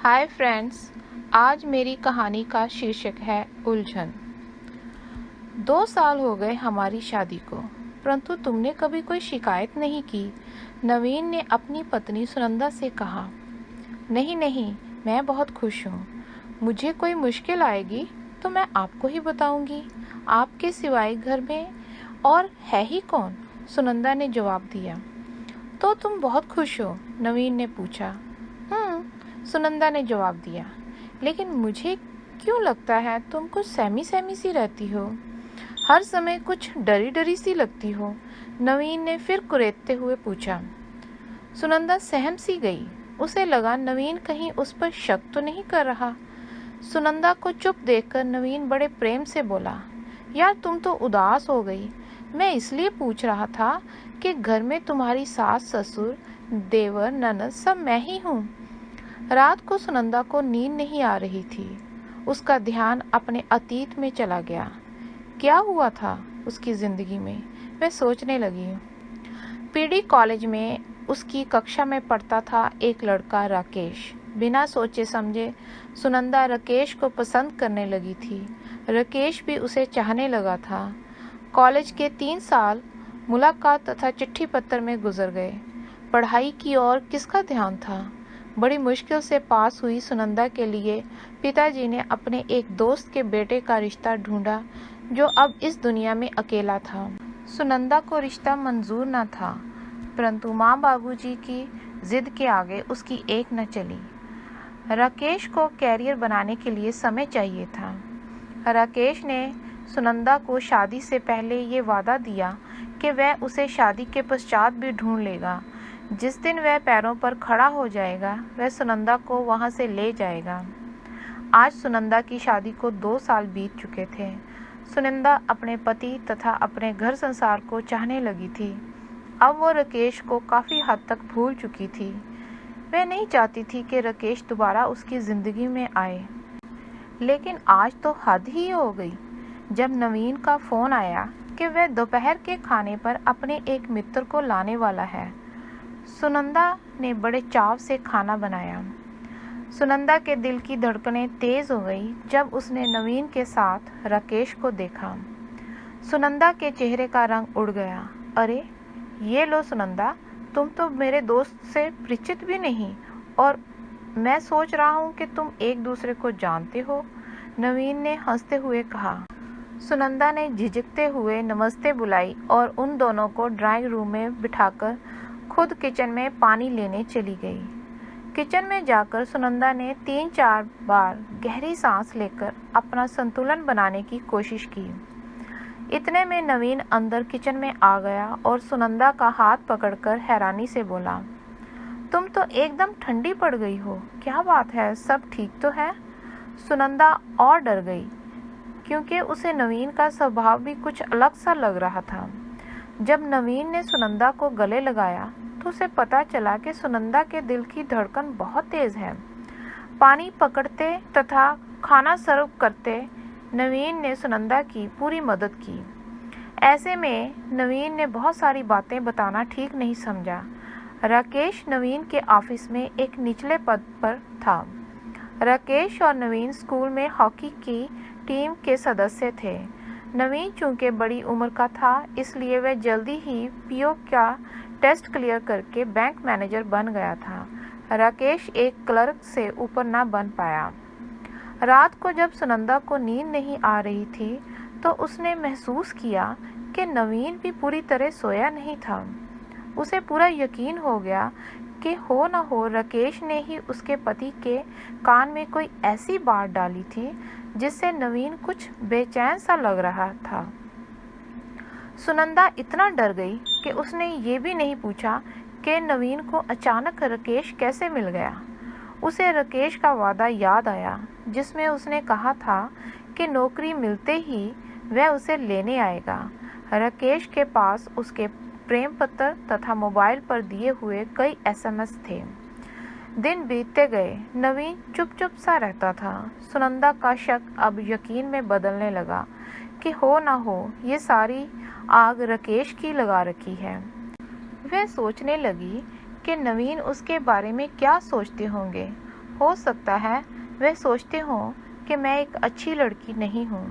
Hi friends, आज मेरी कहानी का शीर्षक है उलझन। 2 साल हो गए हमारी शादी को, परंतु तुमने कभी कोई शिकायत नहीं की। नवीन ने अपनी पत्नी सुनंदा से कहा। नहीं नहीं, मैं बहुत खुश हूँ। मुझे कोई मुश्किल आएगी तो मैं आपको ही बताऊंगी। आपके सिवाय घर में और है ही कौन? सुनंदा ने जवाब दिया। तो तुम बहुत खुश हो? नवीन ने पूछा। सुनंदा ने जवाब दिया। लेकिन मुझे क्यों लगता है तुम कुछ सहमी सहमी सी रहती हो, हर समय कुछ डरी डरी सी लगती हो। नवीन ने फिर कुरेदते हुए पूछा। सुनंदा सहम सी गई। उसे लगा नवीन कहीं उस पर शक तो नहीं कर रहा। सुनंदा को चुप देखकर नवीन बड़े प्रेम से बोला, यार तुम तो उदास हो गई। मैं इसलिए पूछ रहा था कि घर में तुम्हारी सास ससुर देवर ननद सब मैं ही हूँ। रात को सुनंदा को नींद नहीं आ रही थी। उसका ध्यान अपने अतीत में चला गया। क्या हुआ था उसकी जिंदगी में, वह सोचने लगी। पीडी कॉलेज में उसकी कक्षा में पढ़ता था एक लड़का राकेश। बिना सोचे समझे सुनंदा राकेश को पसंद करने लगी थी। राकेश भी उसे चाहने लगा था। कॉलेज के 3 साल मुलाकात तथा चिट्ठी पत्र में गुजर गए। पढ़ाई की ओर किसका ध्यान था? बड़ी मुश्किल से पास हुई सुनंदा के लिए पिताजी ने अपने एक दोस्त के बेटे का रिश्ता ढूंढा, जो अब इस दुनिया में अकेला था। सुनंदा को रिश्ता मंजूर न था, परंतु माँ बाबूजी की जिद के आगे उसकी एक न चली। राकेश को कैरियर बनाने के लिए समय चाहिए था। राकेश ने सुनंदा को शादी से पहले ये वादा दिया कि वह उसे शादी के पश्चात भी ढूंढ लेगा। जिस दिन वह पैरों पर खड़ा हो जाएगा, वह सुनंदा को वहां से ले जाएगा। आज सुनंदा की शादी को 2 साल बीत चुके थे। सुनंदा अपने पति तथा अपने घर संसार को चाहने लगी थी। अब वो राकेश को काफ़ी हद तक भूल चुकी थी। वह नहीं चाहती थी कि राकेश दोबारा उसकी ज़िंदगी में आए। लेकिन आज तो हद ही हो गई जब नवीन का फ़ोन आया कि वह दोपहर के खाने पर अपने एक मित्र को लाने वाला है। सुनंदा ने बड़े चाव से खाना बनाया। सुनंदा के दिल की धड़कनें तेज हो गई जब उसने नवीन के साथ राकेश को देखा। सुनंदा के चेहरे का रंग उड़ गया। अरे ये लो सुनंदा, तुम तो मेरे दोस्त से परिचित भी नहीं, और मैं सोच रहा हूँ कि तुम एक दूसरे को जानते हो, नवीन ने हंसते हुए कहा। सुनंदा ने झिझकते हुए नमस्ते बुलाई और उन दोनों को ड्राइंग रूम में बिठाकर खुद किचन में पानी लेने चली गई। किचन में जाकर सुनंदा ने 3-4 बार गहरी सांस लेकर अपना संतुलन बनाने की कोशिश की। इतने में नवीन अंदर किचन में आ गया और सुनंदा का हाथ पकड़कर हैरानी से बोला, तुम तो एकदम ठंडी पड़ गई हो, क्या बात है, सब ठीक तो है? सुनंदा और डर गई, क्योंकि उसे नवीन का स्वभाव भी कुछ अलग सा लग रहा था। जब नवीन ने सुनंदा को गले लगाया तो उसे पता चला कि सुनंदा के दिल की धड़कन बहुत तेज है। पानी पकड़ते तथा खाना सर्व करते नवीन ने सुनंदा की पूरी मदद की। ऐसे में नवीन ने बहुत सारी बातें बताना ठीक नहीं समझा। राकेश नवीन के ऑफिस में एक निचले पद पर था। राकेश और नवीन स्कूल में हॉकी की टीम के सदस्य थे। नवीन चूंकि बड़ी उम्र का था, इसलिए वह जल्दी ही पीओ का टेस्ट क्लियर करके बैंक मैनेजर बन गया था। राकेश एक क्लर्क से ऊपर ना बन पाया। रात को जब सुनंदा को नींद नहीं आ रही थी तो उसने महसूस किया कि नवीन भी पूरी तरह सोया नहीं था। उसे पूरा यकीन हो गया कि हो न हो राकेश ने ही उसके पति के कान में कोई ऐसी बात डाली थी जिससे नवीन कुछ बेचैन सा लग रहा था। सुनंदा इतना डर गई कि उसने ये भी नहीं पूछा कि नवीन को अचानक राकेश कैसे मिल गया। उसे राकेश का वादा याद आया जिसमें उसने कहा था कि नौकरी मिलते ही वह उसे लेने आएगा। राकेश के पास उसके प्रेम पत्र तथा मोबाइल पर दिए हुए कई एसएमएस थे। दिन बीतते गए, नवीन चुप सा रहता था। सुनंदा का शक अब यकीन में बदलने लगा कि हो ना हो ये सारी आग राकेश की लगा रखी है। वह सोचने लगी कि नवीन उसके बारे में क्या सोचते होंगे। हो सकता है वे सोचते हों कि मैं एक अच्छी लड़की नहीं हूँ।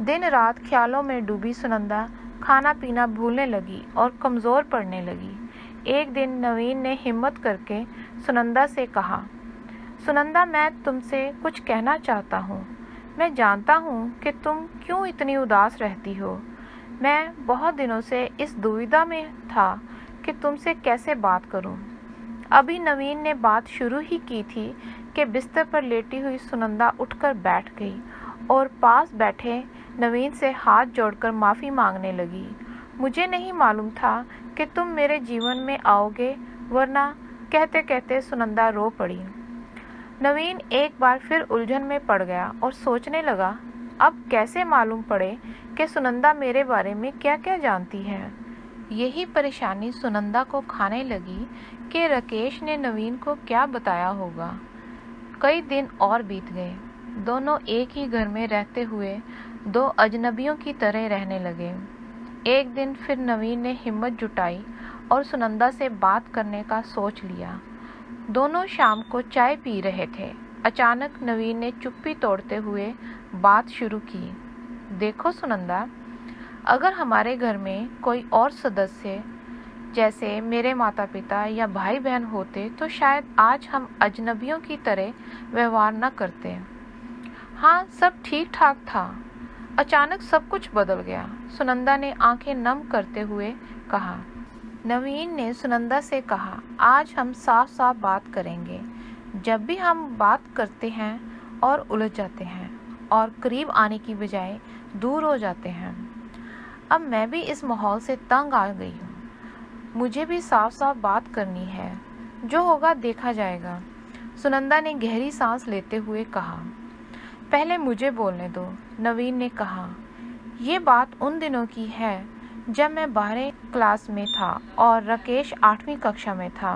दिन रात ख्यालों में डूबी सुनंदा खाना पीना भूलने लगी और कमज़ोर पड़ने लगी। एक दिन नवीन ने हिम्मत करके सुनंदा से कहा, सुनंदा, मैं तुमसे कुछ कहना चाहता हूँ। मैं जानता हूँ कि तुम क्यों इतनी उदास रहती हो। मैं बहुत दिनों से इस दुविधा में था कि तुमसे कैसे बात करूँ। अभी नवीन ने बात शुरू ही की थी कि बिस्तर पर लेटी हुई सुनंदा उठकर बैठ गई और पास बैठे नवीन से हाथ जोड़कर माफ़ी मांगने लगी। मुझे नहीं मालूम था कि तुम मेरे जीवन में आओगे, वरना कहते कहते सुनंदा रो पड़ी। नवीन एक बार फिर उलझन में पड़ गया और सोचने लगा, अब कैसे मालूम पड़े कि सुनंदा मेरे बारे में क्या क्या जानती है। यही परेशानी सुनंदा को खाने लगी कि राकेश ने नवीन को क्या बताया होगा। कई दिन और बीत गए। दोनों एक ही घर में रहते हुए दो अजनबियों की तरह रहने लगे। एक दिन फिर नवीन ने हिम्मत जुटाई और सुनंदा से बात करने का सोच लिया। दोनों शाम को चाय पी रहे थे। अचानक नवीन ने चुप्पी तोड़ते हुए बात शुरू की। देखो सुनंदा, अगर हमारे घर में कोई और सदस्य जैसे मेरे माता पिता या भाई बहन होते तो शायद आज हम अजनबियों की तरह व्यवहार न करते। हाँ, सब ठीक ठाक था। अचानक सब कुछ बदल गया, सुनंदा ने आंखें नम करते हुए कहा। नवीन ने सुनंदा से कहा, आज हम साफ साफ बात करेंगे। जब भी हम बात करते हैं और उलझ जाते हैं और करीब आने की बजाय दूर हो जाते हैं। अब मैं भी इस माहौल से तंग आ गई हूँ। मुझे भी साफ साफ बात करनी है। जो होगा देखा जाएगा। सुनंदा ने गहरी सांस लेते हुए कहा। पहले मुझे बोलने दो, नवीन ने कहा। ये बात उन दिनों की है जब मैं 12वीं क्लास में था और राकेश 8वीं कक्षा में था।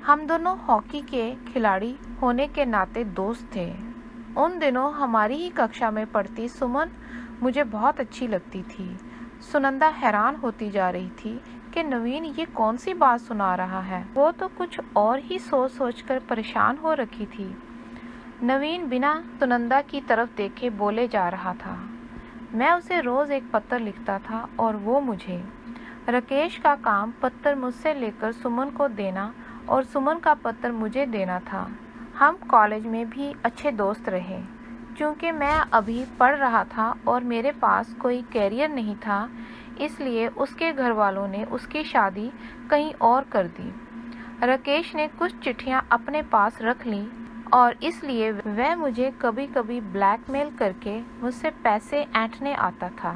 हम दोनों हॉकी के खिलाड़ी होने के नाते दोस्त थे। उन दिनों हमारी ही कक्षा में पढ़ती सुमन मुझे बहुत अच्छी लगती थी। सुनंदा हैरान होती जा रही थी कि नवीन ये कौन सी बात सुना रहा है। वो तो कुछ और ही सोच सोचकर परेशान हो रखी थी। नवीन बिना सुनंदा की तरफ देखे बोले जा रहा था। मैं उसे रोज़ एक पत्र लिखता था और वो मुझे। राकेश का काम पत्र मुझसे लेकर सुमन को देना और सुमन का पत्र मुझे देना था। हम कॉलेज में भी अच्छे दोस्त रहे। क्योंकि मैं अभी पढ़ रहा था और मेरे पास कोई कैरियर नहीं था, इसलिए उसके घर वालों ने उसकी शादी कहीं और कर दी। राकेश ने कुछ चिट्ठियां अपने पास रख लीं और इसलिए वह मुझे कभी कभी ब्लैकमेल करके मुझसे पैसे ऐंठने आता था।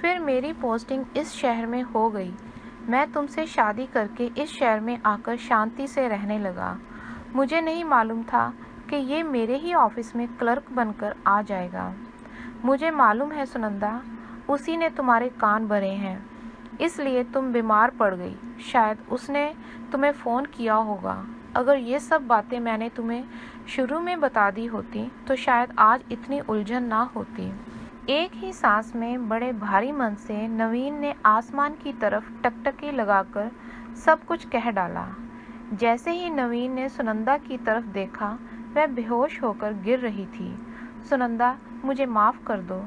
फिर मेरी पोस्टिंग इस शहर में हो गई। मैं तुमसे शादी करके इस शहर में आकर शांति से रहने लगा। मुझे नहीं मालूम था कि ये मेरे ही ऑफिस में क्लर्क बनकर आ जाएगा। मुझे मालूम है सुनंदा, उसी ने तुम्हारे कान भरे हैं, इसलिए तुम बीमार पड़ गई। शायद उसने तुम्हें फ़ोन किया होगा। अगर ये सब बातें मैंने तुम्हें शुरू में बता दी होती तो शायद आज इतनी उलझन ना होती। एक ही सांस में बड़े भारी मन से नवीन ने आसमान की तरफ टकटकी लगाकर सब कुछ कह डाला। जैसे ही नवीन ने सुनंदा की तरफ देखा, वह बेहोश होकर गिर रही थी। सुनंदा, मुझे माफ़ कर दो।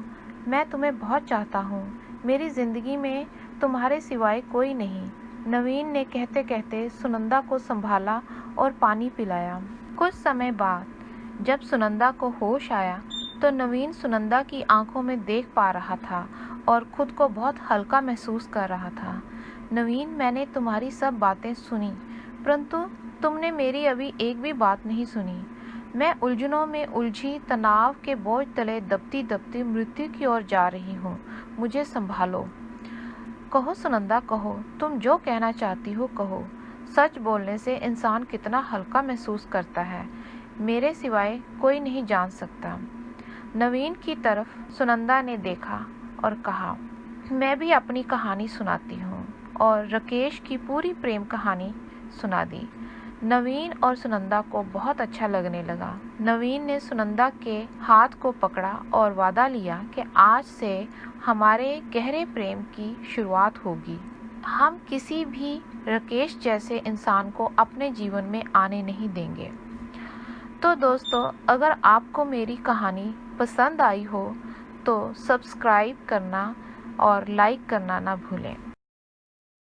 मैं तुम्हें बहुत चाहता हूँ। मेरी ज़िंदगी में तुम्हारे सिवाय कोई नहीं। नवीन ने कहते कहते सुनंदा को संभाला और पानी पिलाया। कुछ समय बाद जब सुनंदा को होश आया तो नवीन सुनंदा की आंखों में देख पा रहा था और खुद को बहुत हल्का महसूस कर रहा था। नवीन, मैंने तुम्हारी सब बातें सुनी, परंतु तुमने मेरी अभी एक भी बात नहीं सुनी। मैं उलझनों में उलझी तनाव के बोझ तले दबती दबती मृत्यु की ओर जा रही हूँ। मुझे संभालो। कहो सुनंदा, कहो। तुम जो कहना चाहती हो कहो। सच बोलने से इंसान कितना हल्का महसूस करता है, मेरे सिवाय कोई नहीं जान सकता। नवीन की तरफ सुनंदा ने देखा और कहा, मैं भी अपनी कहानी सुनाती हूँ, और राकेश की पूरी प्रेम कहानी सुना दी। नवीन और सुनंदा को बहुत अच्छा लगने लगा। नवीन ने सुनंदा के हाथ को पकड़ा और वादा लिया कि आज से हमारे गहरे प्रेम की शुरुआत होगी। हम किसी भी राकेश जैसे इंसान को अपने जीवन में आने नहीं देंगे। तो दोस्तों, अगर आपको मेरी कहानी पसंद आई हो तो सब्सक्राइब करना और लाइक करना ना भूलें।